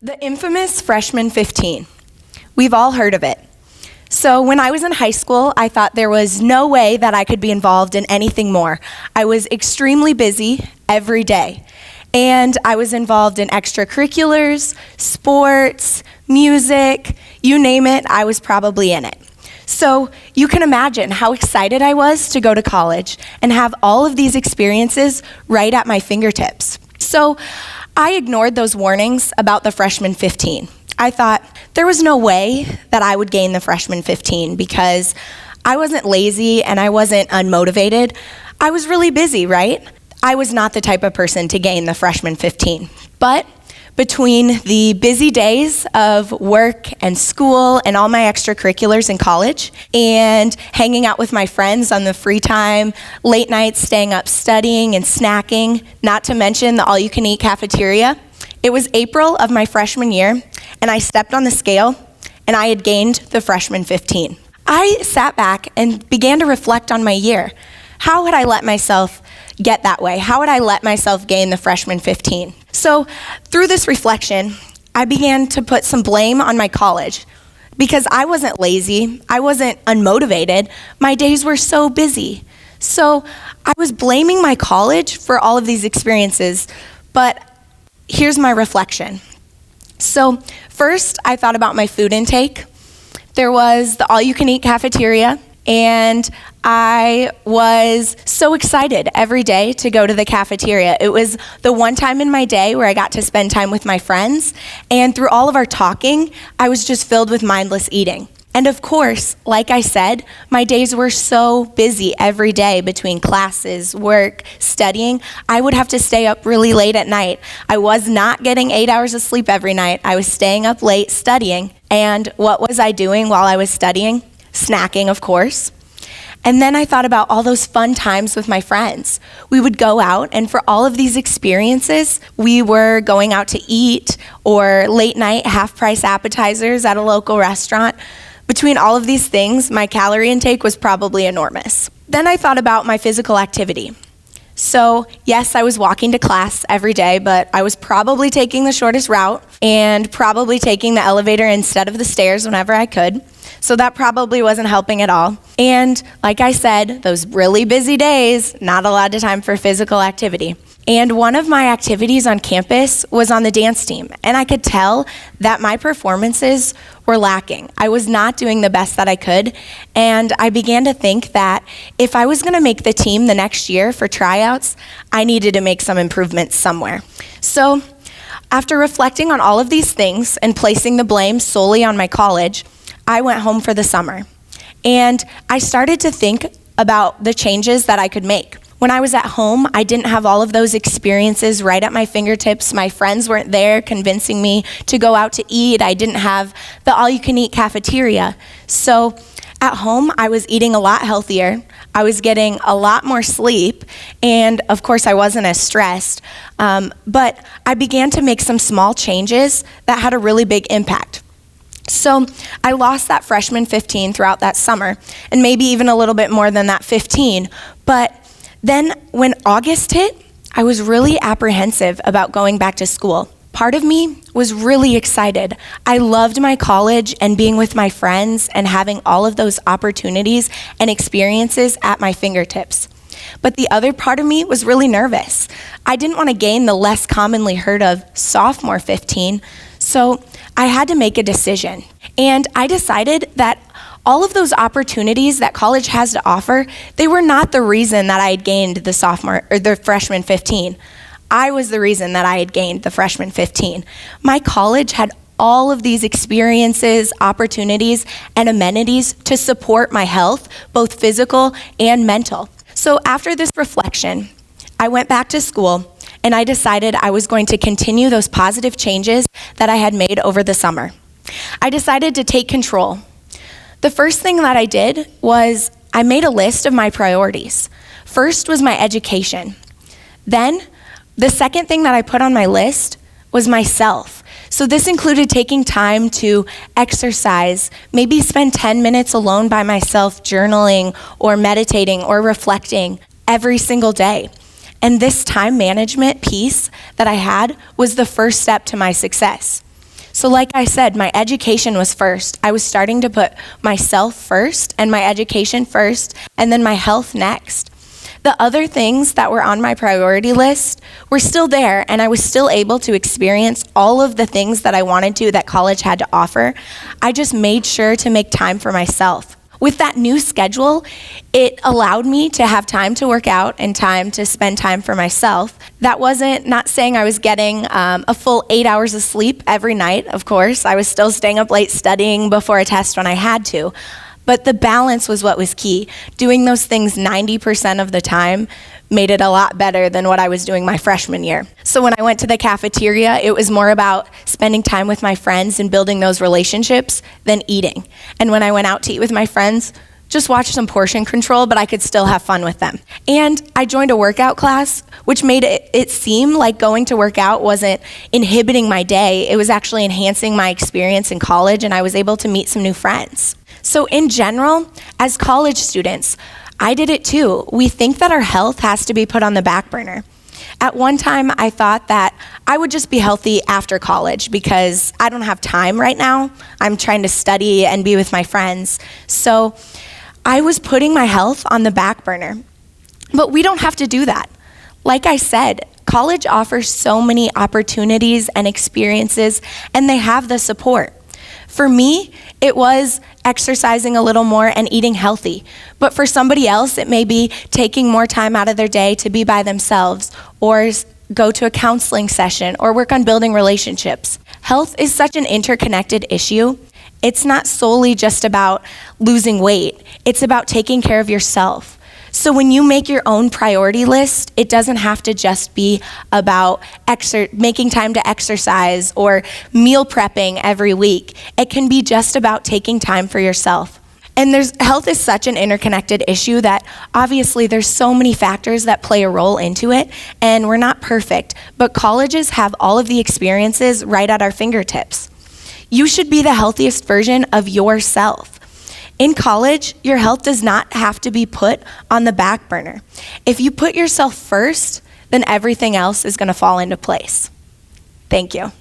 The infamous freshman 15. We've all heard of it. So when I was in high school, I thought there was no way that I could be involved in anything more. I was extremely busy every day. And I was involved in extracurriculars, sports, music, you name it, I was probably in it. So you can imagine how excited I was to go to college and have all of these experiences right at my fingertips. So I ignored those warnings about the freshman 15. I thought there was no way that I would gain the freshman 15 because I wasn't lazy and I wasn't unmotivated. I was really busy, right? I was not the type of person to gain the freshman 15. But between the busy days of work and school and all my extracurriculars in college and hanging out with my friends on the free time, late nights staying up studying and snacking, not to mention the all-you-can-eat cafeteria, it was April of my freshman year and I stepped on the scale and I had gained the freshman 15. I sat back and began to reflect on my year. How had I let myself get that way? How would I let myself gain the freshman 15? So through this reflection, I began to put some blame on my college because I wasn't lazy, I wasn't unmotivated, my days were so busy. So I was blaming my college for all of these experiences, but here's my reflection. So first, I thought about my food intake. There was the all-you-can-eat cafeteria, and I was so excited every day to go to the cafeteria. It was the one time in my day where I got to spend time with my friends, and through all of our talking, I was just filled with mindless eating. And of course, like I said, my days were so busy every day between classes, work, studying. I would have to stay up really late at night. I was not getting 8 hours of sleep every night. I was staying up late studying. And what was I doing while I was studying? Snacking, of course. And then I thought about all those fun times with my friends. We would go out, and for all of these experiences, we were going out to eat or late night half-price appetizers at a local restaurant. Between all of these things, my calorie intake was probably enormous. Then I thought about my physical activity. So yes, I was walking to class every day, but I was probably taking the shortest route and probably taking the elevator instead of the stairs whenever I could. So that probably wasn't helping at all. And like I said, those really busy days, not a lot of time for physical activity. And one of my activities on campus was on the dance team. And I could tell that my performances were lacking. I was not doing the best that I could. And I began to think that if I was gonna make the team the next year for tryouts, I needed to make some improvements somewhere. So after reflecting on all of these things and placing the blame solely on my college, I went home for the summer. And I started to think about the changes that I could make. When I was at home, I didn't have all of those experiences right at my fingertips. My friends weren't there convincing me to go out to eat. I didn't have the all-you-can-eat cafeteria. So at home, I was eating a lot healthier. I was getting a lot more sleep. And of course, I wasn't as stressed. But I began to make some small changes that had a really big impact. So I lost that freshman 15 throughout that summer, and maybe even a little bit more than that 15. But then when August hit, I was really apprehensive about going back to school. Part of me was really excited. I loved my college and being with my friends and having all of those opportunities and experiences at my fingertips. But the other part of me was really nervous. I didn't want to gain the less commonly heard of sophomore 15, so I had to make a decision. And I decided that all of those opportunities that college has to offer, they were not the reason that I had gained the sophomore or the freshman 15. I was the reason that I had gained the freshman 15. My college had all of these experiences, opportunities, and amenities to support my health, both physical and mental. So after this reflection, I went back to school and I decided I was going to continue those positive changes that I had made over the summer. I decided to take control. The first thing that I did was I made a list of my priorities. First was my education. Then, the second thing that I put on my list was myself. So this included taking time to exercise, maybe spend 10 minutes alone by myself journaling or meditating or reflecting every single day. And this time management piece that I had was the first step to my success. So like I said, my education was first. I was starting to put myself first and my education first, and then my health next. The other things that were on my priority list were still there, and I was still able to experience all of the things that I wanted to that college had to offer. I just made sure to make time for myself. With that new schedule, it allowed me to have time to work out and time to spend time for myself. That wasn't not saying I was getting a full 8 hours of sleep every night, of course. I was still staying up late studying before a test when I had to. But the balance was what was key. Doing those things 90% of the time made it a lot better than what I was doing my freshman year. So when I went to the cafeteria, it was more about spending time with my friends and building those relationships than eating. And when I went out to eat with my friends, just watch some portion control, but I could still have fun with them. And I joined a workout class, which made it seem like going to work out wasn't inhibiting my day. It was actually enhancing my experience in college, and I was able to meet some new friends. So in general, as college students, I did it too. We think that our health has to be put on the back burner. At one time, I thought that I would just be healthy after college because I don't have time right now. I'm trying to study and be with my friends. So I was putting my health on the back burner. But we don't have to do that. Like I said, college offers so many opportunities and experiences, and they have the support. For me, it was exercising a little more and eating healthy. But for somebody else, it may be taking more time out of their day to be by themselves, or go to a counseling session, or work on building relationships. Health is such an interconnected issue. It's not solely just about losing weight. It's about taking care of yourself. So when you make your own priority list, it doesn't have to just be about making time to exercise or meal prepping every week. It can be just about taking time for yourself. And health is such an interconnected issue that obviously there's so many factors that play a role into it, and we're not perfect, but colleges have all of the experiences right at our fingertips. You should be the healthiest version of yourself. In college, your health does not have to be put on the back burner. If you put yourself first, then everything else is going to fall into place. Thank you.